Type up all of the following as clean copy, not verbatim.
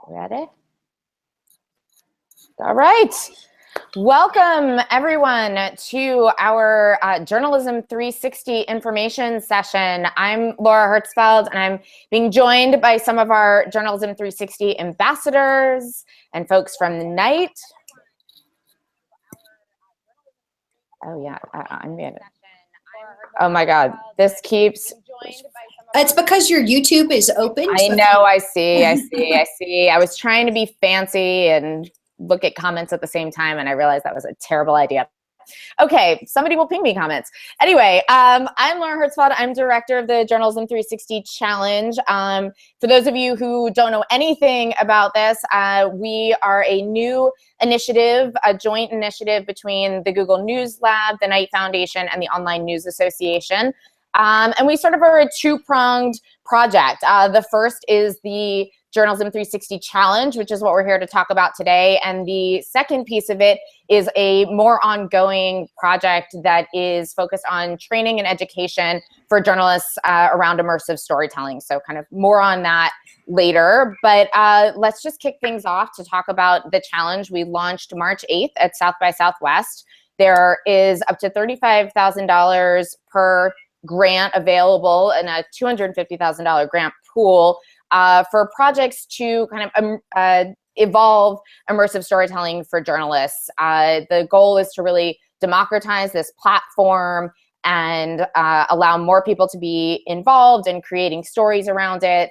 Ready? All right. Welcome, everyone, to our Journalism 360 information session. I'm Laura Hertzfeld, and I'm being joined by some of our Journalism 360 ambassadors and folks from the night. Oh, yeah, I'm muted. Oh, my God. This keeps... It's because your YouTube is open. I know, I see. I was trying to be fancy and look at comments at the same time, and I realized that was a terrible idea. Okay, somebody will ping me comments. Anyway, I'm Laura Hertzfeld. I'm director of the Journalism 360 Challenge. For those of you who don't know anything about this, we are a new initiative, a joint initiative between the Google News Lab, the Knight Foundation, and the Online News Association. And we sort of are a two-pronged project. The first is the Journalism 360 Challenge, which is what we're here to talk about today. And the second piece of it is a more ongoing project that is focused on training and education for journalists around immersive storytelling. So kind of more on that later. But let's just kick things off to talk about the challenge. We launched March 8th at South by Southwest. There is up to $35,000 per grant available in a $250,000 grant pool for projects to kind of evolve immersive storytelling for journalists. The goal is to really democratize this platform and allow more people to be involved in creating stories around it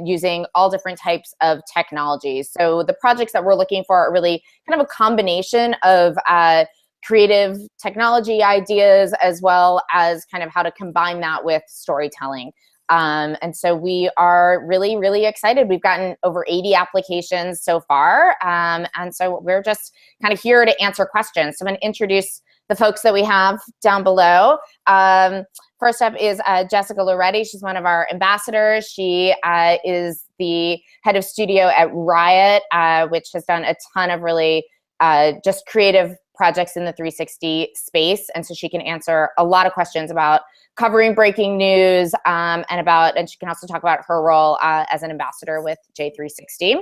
using all different types of technologies. So the projects that we're looking for are really kind of a combination of creative technology ideas, as well as kind of how to combine that with storytelling. And so we are really, really excited. We've gotten over 80 applications so far. And so we're just kind of here to answer questions. So I'm going to introduce the folks that we have down below. First up is Jessica Lauretti. She's one of our ambassadors. She is the head of studio at RYOT, which has done a ton of really just creative projects in the 360 space, and so she can answer a lot of questions about covering breaking news, and she can also talk about her role as an ambassador with J360.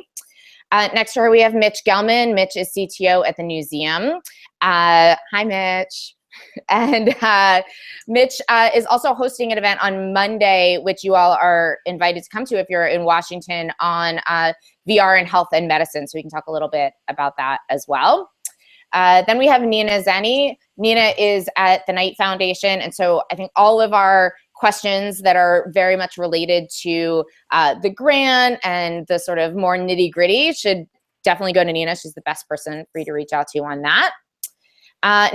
Next to her, we have Mitch Gelman. Mitch is CTO at the Newseum. Hi, Mitch. And Mitch is also hosting an event on Monday, which you all are invited to come to if you're in Washington, on VR and health and medicine. So we can talk a little bit about that as well. Then we have Nina Zenni. Nina is at the Knight Foundation, and so I think all of our questions that are very much related to the grant and the sort of more nitty-gritty should definitely go to Nina. She's the best person for you to reach out to on that.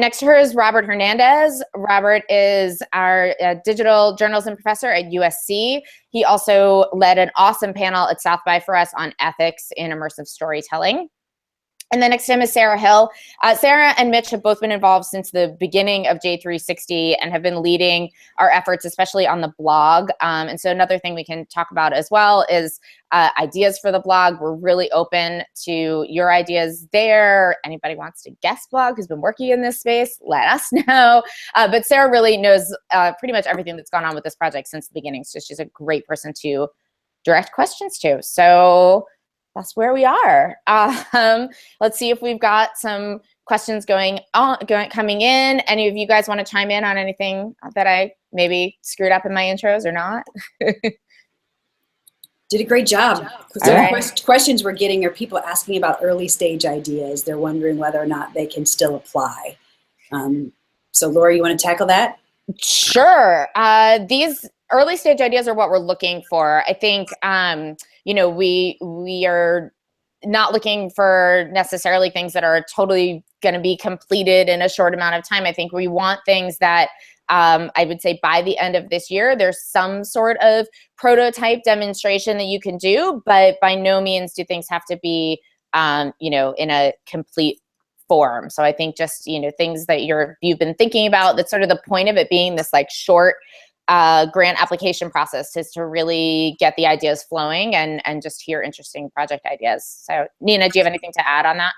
Next to her is Robert Hernandez. Robert is our digital journalism professor at USC. He also led an awesome panel at South by for us on ethics in immersive storytelling. And then next to him is Sarah Hill. Sarah and Mitch have both been involved since the beginning of J360 and have been leading our efforts, especially on the blog. And so another thing we can talk about as well is ideas for the blog. We're really open to your ideas there. Anybody wants to guest blog who's been working in this space, let us know. But Sarah really knows pretty much everything that's gone on with this project since the beginning. So she's a great person to direct questions to. So that's where we are. Let's see if we've got some questions coming in. Any of you guys want to chime in on anything that I maybe screwed up in my intros or not? Did a great job. Right. Questions we're getting are people asking about early stage ideas. They're wondering whether or not they can still apply. So Laura, you want to tackle that? Sure. These early stage ideas are what we're looking for. I think, you know, we are not looking for necessarily things that are totally going to be completed in a short amount of time. I think we want things that I would say by the end of this year, there's some sort of prototype demonstration that you can do, but by no means do things have to be, you know, in a complete form. So I think just, you know, things that you've been thinking about, that's sort of the point of it being this like short grant application process, is to really get the ideas flowing and just hear interesting project ideas. So Nina, do you have anything to add on that?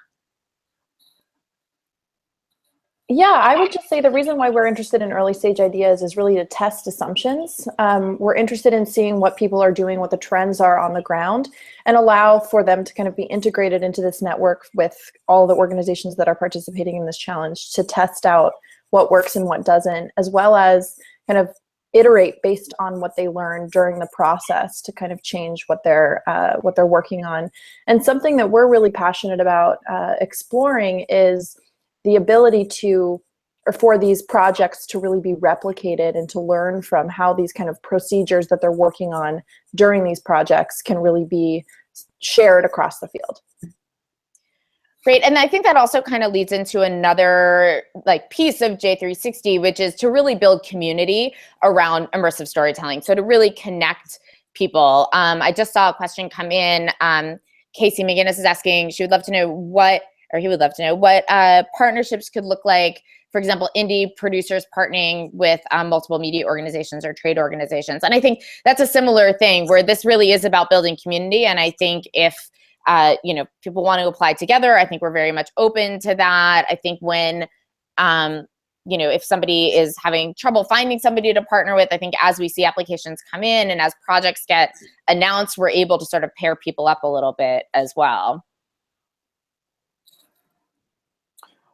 Yeah, I would just say the reason why we're interested in early stage ideas is really to test assumptions. We're interested in seeing what people are doing, what the trends are on the ground, and allow for them to kind of be integrated into this network with all the organizations that are participating in this challenge to test out what works and what doesn't, as well as kind of iterate based on what they learn during the process to kind of change what they're working on. And something that we're really passionate about exploring is the ability to, or for these projects to really be replicated and to learn from how these kind of procedures that they're working on during these projects can really be shared across the field. Great, and I think that also kind of leads into another like piece of J360, which is to really build community around immersive storytelling. So to really connect people. I just saw a question come in. Casey McGinnis is asking, she would love to know what, or he would love to know what partnerships could look like. For example, indie producers partnering with multiple media organizations or trade organizations. And I think that's a similar thing where this really is about building community. And I think if you know, people want to apply together, I think we're very much open to that. I think when, you know, if somebody is having trouble finding somebody to partner with, I think as we see applications come in and as projects get announced, we're able to sort of pair people up a little bit as well.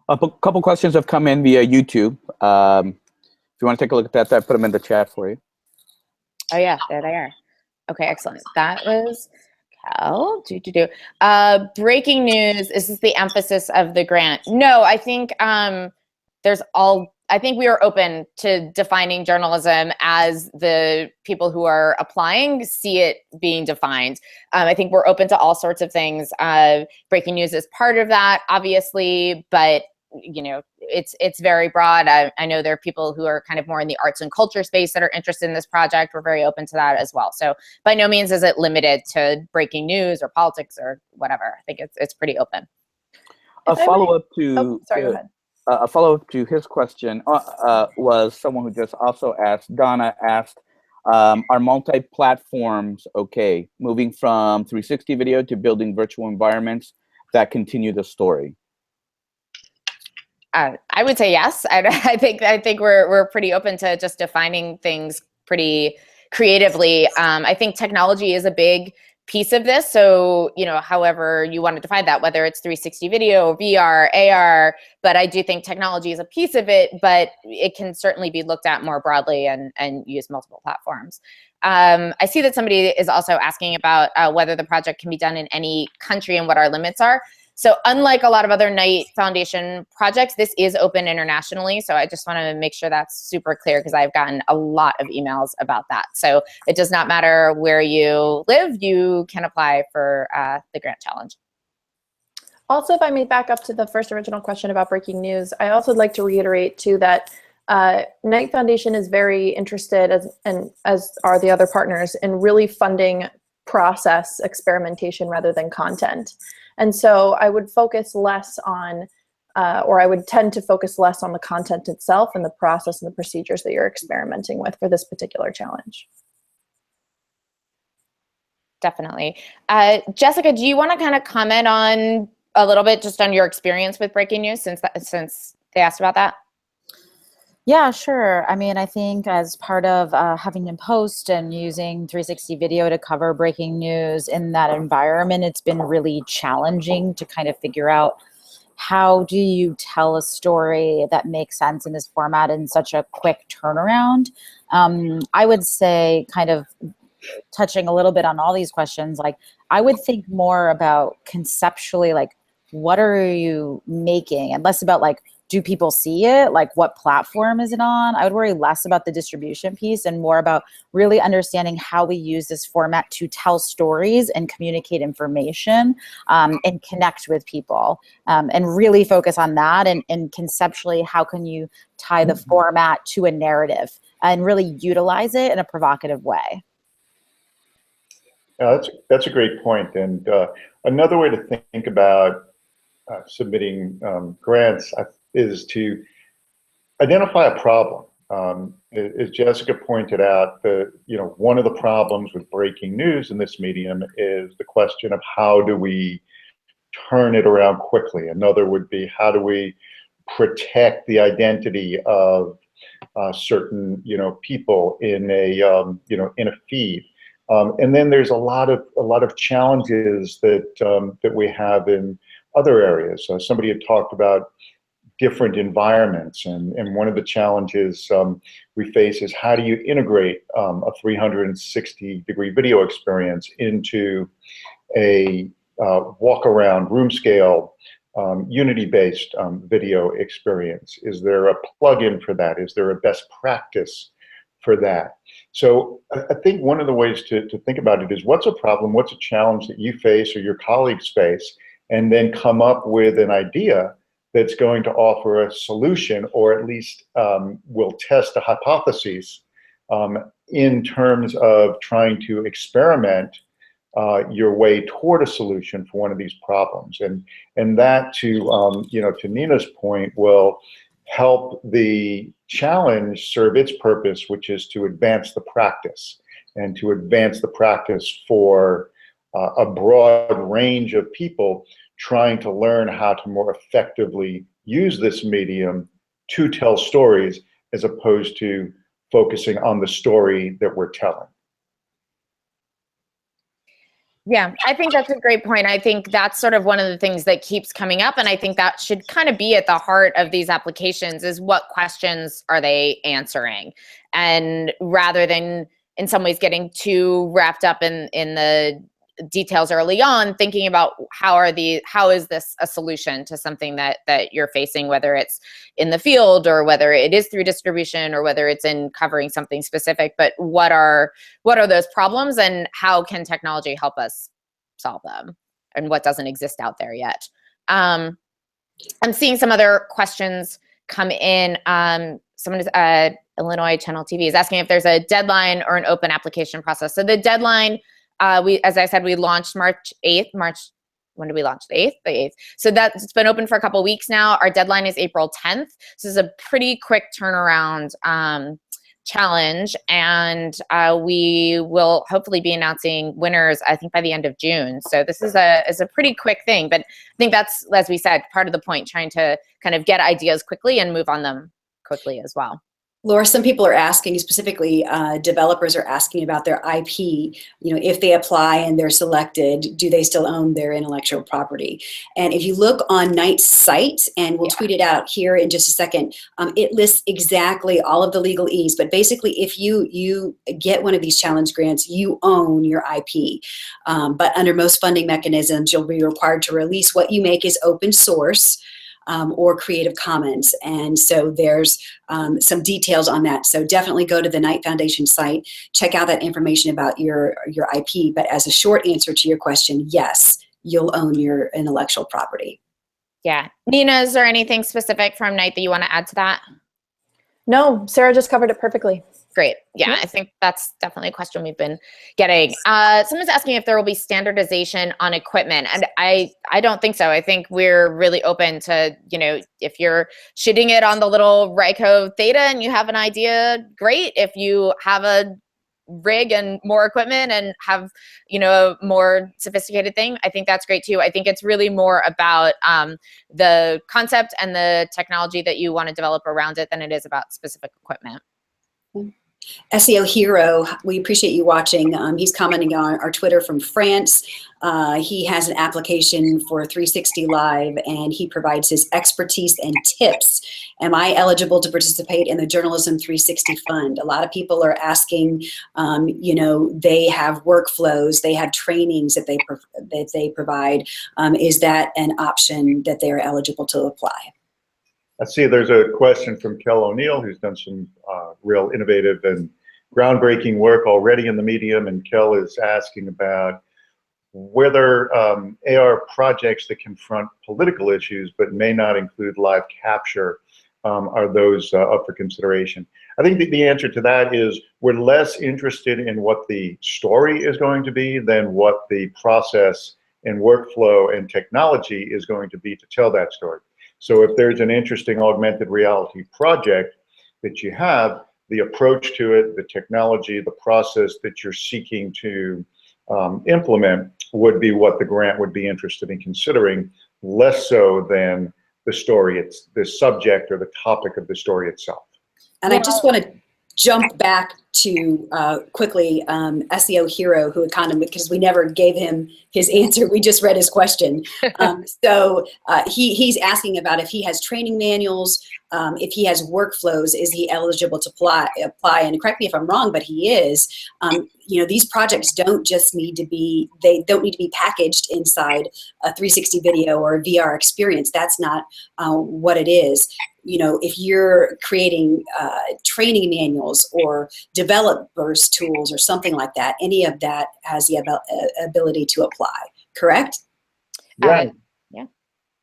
A couple questions have come in via YouTube. If you want to take a look at that, I put them in the chat for you. Oh yeah, there they are. Okay, excellent. That was Cal. Breaking news. Is this the emphasis of the grant? No, I think I think we are open to defining journalism as the people who are applying see it being defined. I think we're open to all sorts of things. Breaking news is part of that, obviously, but you know, it's very broad. I know there are people who are kind of more in the arts and culture space that are interested in this project. We're very open to that as well. So by no means is it limited to breaking news or politics or whatever. I think it's pretty open. A follow-up to go ahead. A follow-up to his question was someone who just also asked, Donna asked, are multi-platforms okay? Moving from 360 video to building virtual environments that continue the story? I would say yes. I think we're pretty open to just defining things pretty creatively. I think technology is a big piece of this. So, you know, however you want to define that, whether it's 360 video, VR, AR, but I do think technology is a piece of it, but it can certainly be looked at more broadly and use multiple platforms. I see that somebody is also asking about whether the project can be done in any country and what our limits are. So unlike a lot of other Knight Foundation projects, this is open internationally. So I just want to make sure that's super clear because I've gotten a lot of emails about that. So it does not matter where you live, you can apply for the grant challenge. Also, if I may back up to the first original question about breaking news, I also would like to reiterate too that Knight Foundation is very interested, as are the other partners, in really funding process experimentation rather than content. And so I would focus less on, or I would tend to focus less on the content itself and the process and the procedures that you're experimenting with for this particular challenge. Definitely. Jessica, do you want to kind of comment on a little bit just on your experience with breaking news since they asked about that? Yeah, sure. I mean, I think as part of having to post and using 360 video to cover breaking news in that environment, it's been really challenging to kind of figure out how do you tell a story that makes sense in this format in such a quick turnaround. I would say, kind of touching a little bit on all these questions, like I would think more about conceptually, like what are you making, and less about like, do people see it? Like what platform is it on? I would worry less about the distribution piece and more about really understanding how we use this format to tell stories and communicate information and connect with people and really focus on that. And conceptually, how can you tie the format to a narrative and really utilize it in a provocative way? That's a great point. And another way to think about submitting grants is to identify a problem. As Jessica pointed out, one of the problems with breaking news in this medium is the question of how do we turn it around quickly. Another would be how do we protect the identity of certain people in a in a feed. And then there's a lot of challenges that we have in other areas. Somebody had talked about different environments, and one of the challenges we face is how do you integrate a 360-degree video experience into a walk around room scale Unity-based video experience? Is there a plugin for that? Is there a best practice for that? So I think one of the ways to think about it is, what's a problem, what's a challenge that you face or your colleagues face, and then come up with an idea that's going to offer a solution, or at least will test a hypothesis in terms of trying to experiment your way toward a solution for one of these problems. And that, to to Nina's point, will help the challenge serve its purpose, which is to advance the practice, and to advance the practice for a broad range of people trying to learn how to more effectively use this medium to tell stories, as opposed to focusing on the story that we're telling. Yeah, I think that's a great point. I think that's sort of one of the things that keeps coming up, and I think that should kind of be at the heart of these applications, is what questions are they answering? And rather than in some ways getting too wrapped up in the details early on, thinking about how is this a solution to something that you're facing, whether it's in the field or whether it is through distribution or whether it's in covering something specific, but what are those problems and how can technology help us solve them, and what doesn't exist out there yet. I'm seeing some other questions come in. Someone is Illinois Channel TV is asking if there's a deadline or an open application process. So the deadline, as I said, we launched March 8th. When did we launch? The 8th? The 8th. So that's been open for a couple of weeks now. Our deadline is April 10th. So this is a pretty quick turnaround challenge. And we will hopefully be announcing winners, I think, by the end of June. So this is a pretty quick thing. But I think that's, as we said, part of the point, trying to kind of get ideas quickly and move on them quickly as well. Laura, some people are asking, specifically developers are asking about their IP. If they apply and they're selected, do they still own their intellectual property? And if you look on Knight's site, and we'll tweet it out here in just a second, it lists exactly all of the legalese. But basically, if you get one of these challenge grants, you own your IP. But under most funding mechanisms, you'll be required to release what you make as open source. Or Creative Commons. And so there's some details on that. So definitely go to the Knight Foundation site, check out that information about your IP. But as a short answer to your question, yes, you'll own your intellectual property. Yeah. Nina, is there anything specific from Knight that you want to add to that? No, Sarah just covered it perfectly. Great. Yeah, I think that's definitely a question we've been getting. Someone's asking if there will be standardization on equipment, and I don't think so. I think we're really open to, if you're shooting it on the little Ryko Theta and you have an idea, great. If you have a rig and more equipment and have, a more sophisticated thing, I think that's great too. I think it's really more about the concept and the technology that you want to develop around it than it is about specific equipment. SEO Hero, we appreciate you watching. He's commenting on our Twitter from France. He has an application for 360 Live, and he provides his expertise and tips. Am I eligible to participate in the Journalism 360 Fund? A lot of people are asking, they have workflows, they have trainings that they provide. Is that an option that they are eligible to apply? I see there's a question from Kel O'Neill, who's done some real innovative and groundbreaking work already in the medium. And Kel is asking about whether AR projects that confront political issues but may not include live capture, are those up for consideration? I think the answer to that is we're less interested in what the story is going to be than what the process and workflow and technology is going to be to tell that story. So if there's an interesting augmented reality project that you have, the approach to it, the technology, the process that you're seeking to implement would be what the grant would be interested in considering, less so than the story, it's the subject or the topic of the story itself. And I just want to jump back to quickly SEO Hero, who kind of, because we never gave him his answer, we just read his question. So he's asking about if he has training manuals, if he has workflows, is he eligible to apply? And correct me if I'm wrong, but he is. You know, these projects don't just need to be, they don't need to be packaged inside a 360 video or a VR experience. That's not what it is. You know, if you're creating training manuals or developers tools or something like that, any of that has the ability to apply, correct? Yeah. Yeah.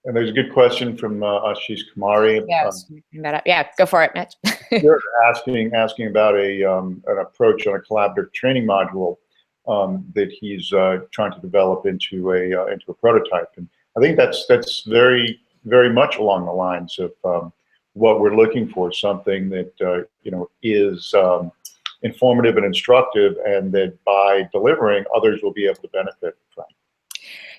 And there's a good question from Ashish Kumari. Yeah, go for it, Mitch. They're asking about an approach on a collaborative training module that he's trying to develop into a prototype. And I think that's very, very much along the lines of what we're looking for, something that you know, is informative and instructive, and that by delivering, others will be able to benefit from.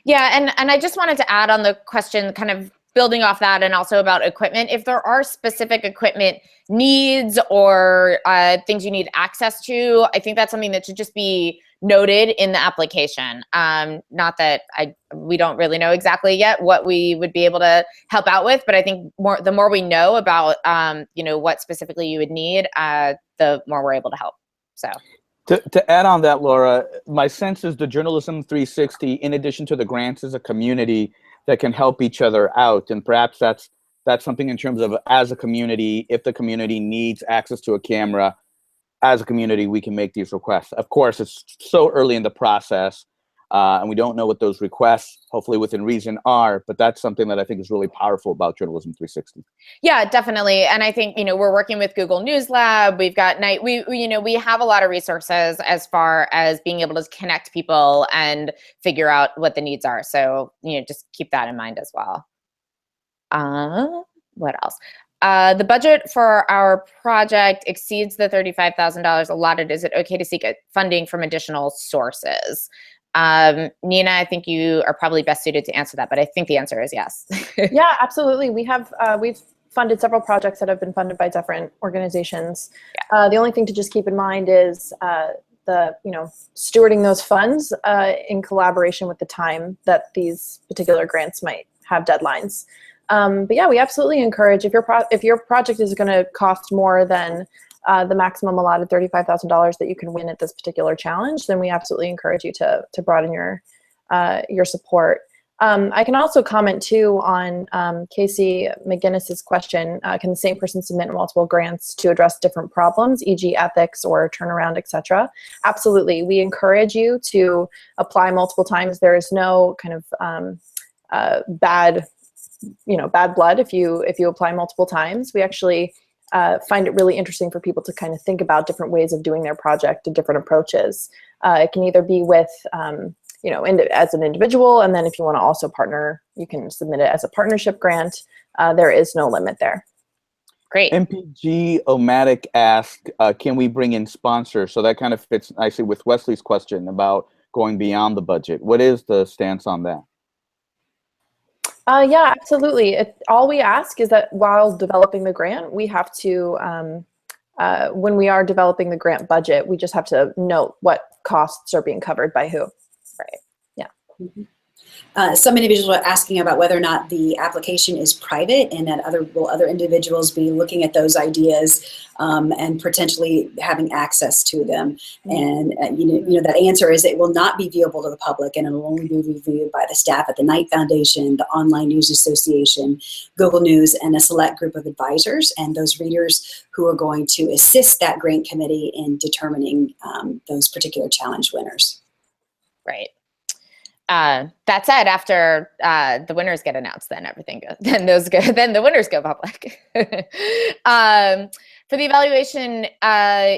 Yeah, and I just wanted to add on the question, kind of building off that, and also about equipment. If there are specific equipment needs or things you need access to, I think that's something that should just be noted in the application. Not that we don't really know exactly yet what we would be able to help out with, but I think the more we know about you know, what specifically you would need, the more we're able to help. So. To add on that, Laura, my sense is the Journalism 360, in addition to the grants, is a community that can help each other out. And perhaps that's something in terms of, as a community, if the community needs access to a camera, as a community, we can make these requests. Of course, it's so early in the process, and we don't know what those requests, hopefully within reason, are, but that's something that I think is really powerful about Journalism 360. Yeah, definitely. And I think, you know, we're working with Google News Lab. We've got you know, we have a lot of resources as far as being able to connect people and figure out what the needs are. So, you know, just keep that in mind as well. What else? The budget for our project exceeds the $35,000 allotted. Is it okay to seek funding from additional sources? Nina, I think you are probably best suited to answer that, but I think the answer is yes. Yeah, absolutely. We have, we've funded several projects that have been funded by different organizations. Yeah. The only thing to just keep in mind is you know, stewarding those funds in collaboration with the time that these particular grants might have deadlines. But yeah, we absolutely encourage, if your project is going to cost more than the maximum allotted $35,000 that you can win at this particular challenge, then we absolutely encourage you to broaden your support. I can also comment too on Casey McGinnis's question, can the same person submit multiple grants to address different problems, e.g. ethics or turnaround, etc.? Absolutely. We encourage you to apply multiple times. There is no kind of bad blood if you apply multiple times. We actually find it really interesting for people to kind of think about different ways of doing their project and different approaches. It can either be with, you know, as an individual, and then if you want to also partner, you can submit it as a partnership grant. There is no limit there. Great. MPG Omatic asked, can we bring in sponsors? So that kind of fits nicely with Wesley's question about going beyond the budget. What is the stance on that? Yeah, absolutely. All we ask is that while developing the grant, we have to, when we are developing the grant budget, we just have to note what costs are being covered by who. Right. Yeah. Mm-hmm. Some individuals are asking about whether or not the application is private, and that will other individuals be looking at those ideas and potentially having access to them. And you know, that answer is it will not be viewable to the public, and it will only be reviewed by the staff at the Knight Foundation, the Online News Association, Google News, and a select group of advisors and those readers who are going to assist that grant committee in determining those particular challenge winners. Right. That said, after the winners get announced, then everything goes. Then the winners go public. For the evaluation,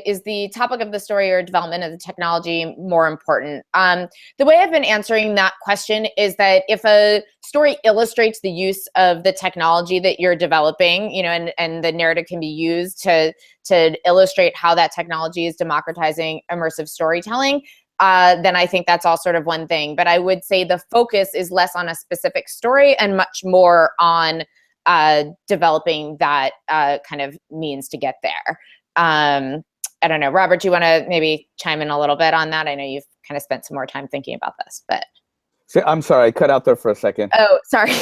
is the topic of the story or development of the technology more important? The way I've been answering that question is that if a story illustrates the use of the technology that you're developing, you know, and the narrative can be used to illustrate how that technology is democratizing immersive storytelling, then I think that's all sort of one thing. But I would say the focus is less on a specific story and much more on developing that kind of means to get there. I don't know, Robert, do you want to maybe chime in a little bit on that? I know you've kind of spent some more time thinking about this, but. I'm sorry, I cut out there for a second. Oh, sorry.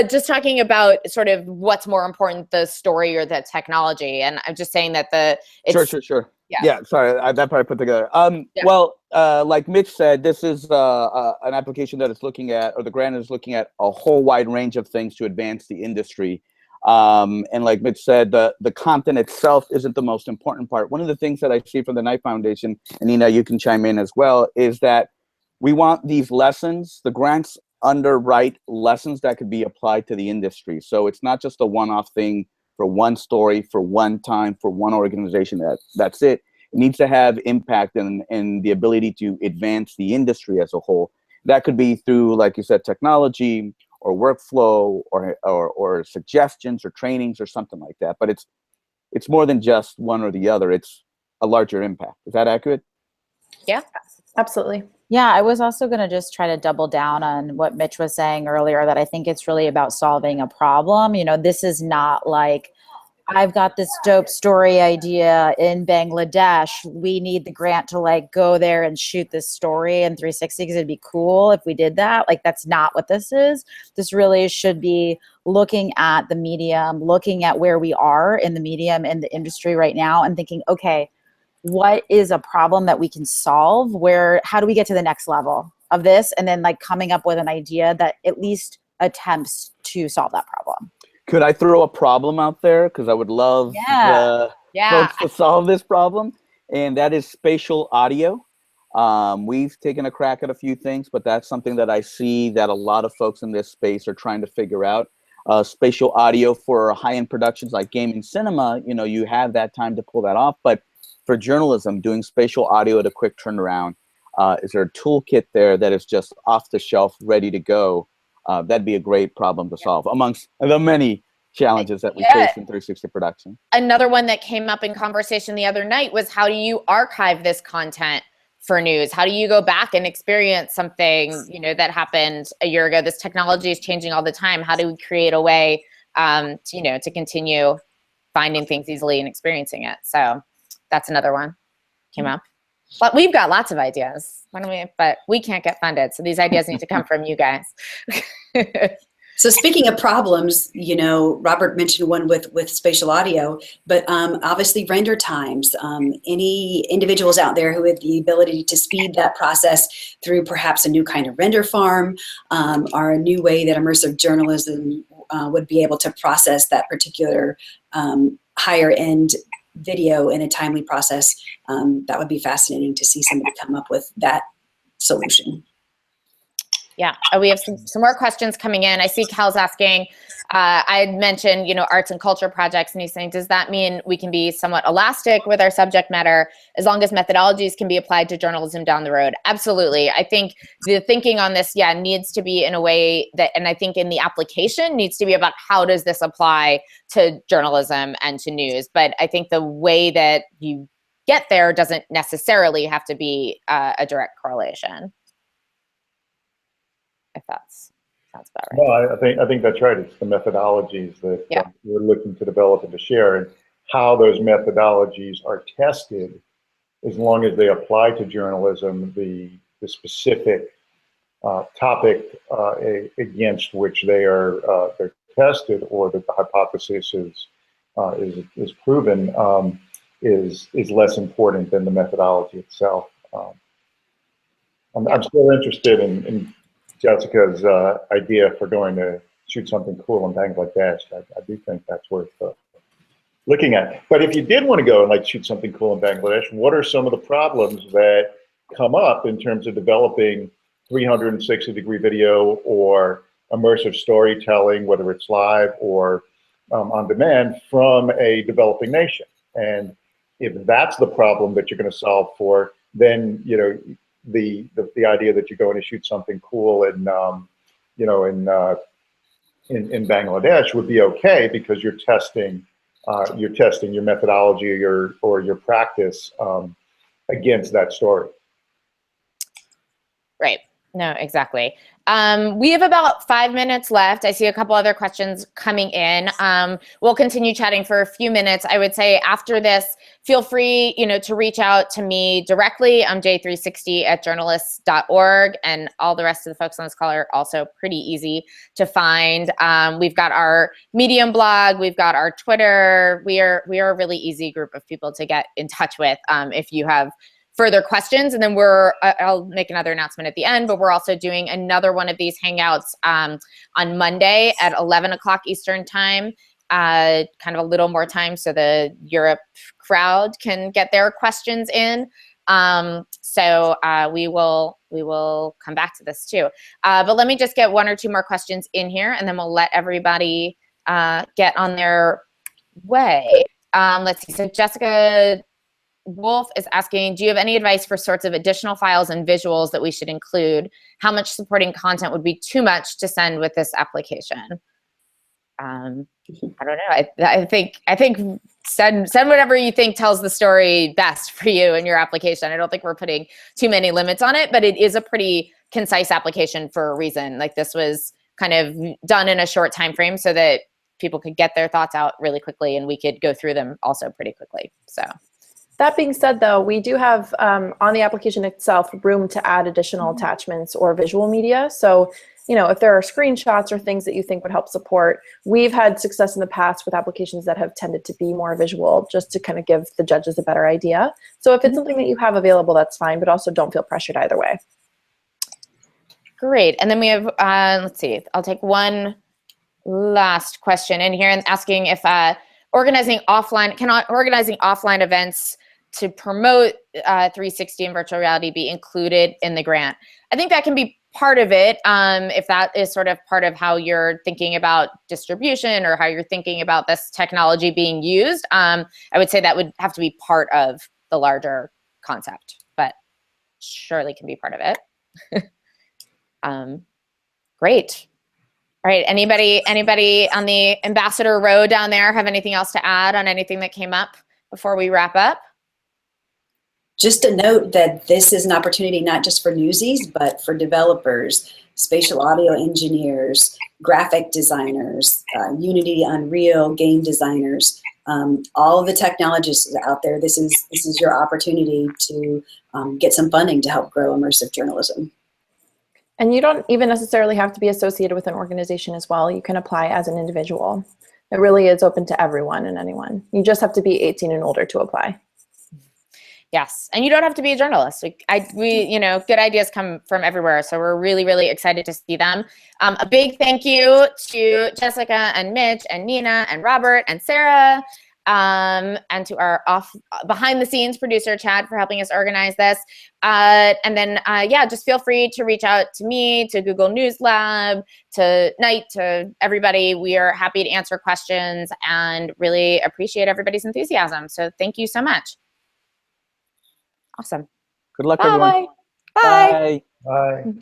Just talking about sort of what's more important, the story or the technology. And I'm just saying that Sure. Yeah. Yeah, sorry, that part I put together. Yeah. Well, like Mitch said, this is an application that is looking at, or the grant is looking at a whole wide range of things to advance the industry. And like Mitch said, the content itself isn't the most important part. One of the things that I see from the Knight Foundation, and Nina, you can chime in as well, is that we want these lessons, the grants underwrite lessons that could be applied to the industry. So it's not just a one-off thing for one story, for one time, for one organization. That's it. It needs to have impact and the ability to advance the industry as a whole. That could be through, like you said, technology or workflow or suggestions or trainings or something like that. But it's more than just one or the other. It's a larger impact. Is that accurate? Yeah, Absolutely. Yeah, I was also going to just try to double down on what Mitch was saying earlier, that I think it's really about solving a problem. You know, this is not like, I've got this dope story idea in Bangladesh. We need the grant to like go there and shoot this story in 360 because it'd be cool if we did that. Like, that's not what this is. This really should be looking at the medium, looking at where we are in the medium and the industry right now and thinking, okay, what is a problem that we can solve? How do we get to the next level of this? And then like coming up with an idea that at least attempts to solve that problem. Could I throw a problem out there? Because I would love the folks to solve this problem. And that is spatial audio. We've taken a crack at a few things, but that's something that I see that a lot of folks in this space are trying to figure out. Spatial audio for high-end productions like gaming cinema, you know, you have that time to pull that off. But for journalism, doing spatial audio at a quick turnaround, is there a toolkit there that is just off the shelf, ready to go? That'd be a great problem to solve amongst the many challenges that we face in 360 production. Another one that came up in conversation the other night was, how do you archive this content for news? How do you go back and experience something, you know, that happened a year ago? This technology is changing all the time. How do we create a way, to continue finding things easily and experiencing it? So that's another one came up. But we've got lots of ideas. But we can't get funded, so these ideas need to come from you guys. So speaking of problems, you know, Robert mentioned one with spatial audio, but obviously render times. Any individuals out there who have the ability to speed that process through perhaps a new kind of render farm, or a new way that immersive journalism would be able to process that particular higher end video in a timely process, that would be fascinating to see somebody come up with that solution. Yeah, we have some more questions coming in. I see Cal's asking, I had mentioned, you know, arts and culture projects, and he's saying, does that mean we can be somewhat elastic with our subject matter as long as methodologies can be applied to journalism down the road? Absolutely. I think the thinking on this, needs to be in a way that, and I think in the application needs to be about how does this apply to journalism and to news. But I think the way that you get there doesn't necessarily have to be a direct correlation. If that's sounds about right. No, I think that's right. It's the methodologies that we're looking to develop and to share, and how those methodologies are tested, as long as they apply to journalism, the specific topic against which they're tested, or that the hypothesis is proven, is less important than the methodology itself. I'm still interested in Jessica's idea for going to shoot something cool in Bangladesh. I do think that's worth looking at. But if you did want to go and like shoot something cool in Bangladesh, what are some of the problems that come up in terms of developing 360-degree video or immersive storytelling, whether it's live or on demand, from a developing nation? And if that's the problem that you're going to solve for, then, you know, the idea that you're going to shoot something cool in Bangladesh would be okay, because you're testing your methodology or your practice against that story. Right. No, exactly. We have about 5 minutes left. I see a couple other questions coming in. We'll continue chatting for a few minutes. I would say after this, feel free, to reach out to me directly. I'm j360@journalists.org, and all the rest of the folks on this call are also pretty easy to find. We've got our Medium blog, we've got our Twitter. We are a really easy group of people to get in touch with if you have further questions. And then I'll make another announcement at the end, but we're also doing another one of these hangouts on Monday at 11 o'clock Eastern time, kind of a little more time so the Europe crowd can get their questions in. So we will come back to this too. But let me just get one or two more questions in here, and then we'll let everybody get on their way. Let's see. So Jessica Wolf is asking, do you have any advice for sorts of additional files and visuals that we should include? How much supporting content would be too much to send with this application? I don't know. I think send whatever you think tells the story best for you in your application. I don't think we're putting too many limits on it, but it is a pretty concise application for a reason. Like, this was kind of done in a short time frame so that people could get their thoughts out really quickly, and we could go through them also pretty quickly. So. That being said, though, we do have on the application itself room to add additional attachments or visual media. So, if there are screenshots or things that you think would help support, we've had success in the past with applications that have tended to be more visual, just to kind of give the judges a better idea. So if it's something that you have available, that's fine, but also don't feel pressured either way. Great. And then we have, let's see, I'll take one last question in here, and asking if organizing offline events to promote 360 and virtual reality be included in the grant. I think that can be part of it, if that is sort of part of how you're thinking about distribution or how you're thinking about this technology being used. I would say that would have to be part of the larger concept, but surely can be part of it. Great. All right, anybody on the ambassador row down there have anything else to add on anything that came up before we wrap up? Just a note that this is an opportunity not just for newsies, but for developers, spatial audio engineers, graphic designers, Unity, Unreal, game designers, all of the technologists out there. This is your opportunity to get some funding to help grow immersive journalism. And you don't even necessarily have to be associated with an organization as well. You can apply as an individual. It really is open to everyone and anyone. You just have to be 18 and older to apply. Yes, and you don't have to be a journalist. Good ideas come from everywhere, so we're really, really excited to see them. A big thank you to Jessica and Mitch and Nina and Robert and Sarah, and to our behind-the-scenes producer, Chad, for helping us organize this. And then, just feel free to reach out to me, to Google News Lab, to Knight, to everybody. We are happy to answer questions and really appreciate everybody's enthusiasm. So thank you so much. Awesome. Good luck, Bye. everyone. Bye. Bye.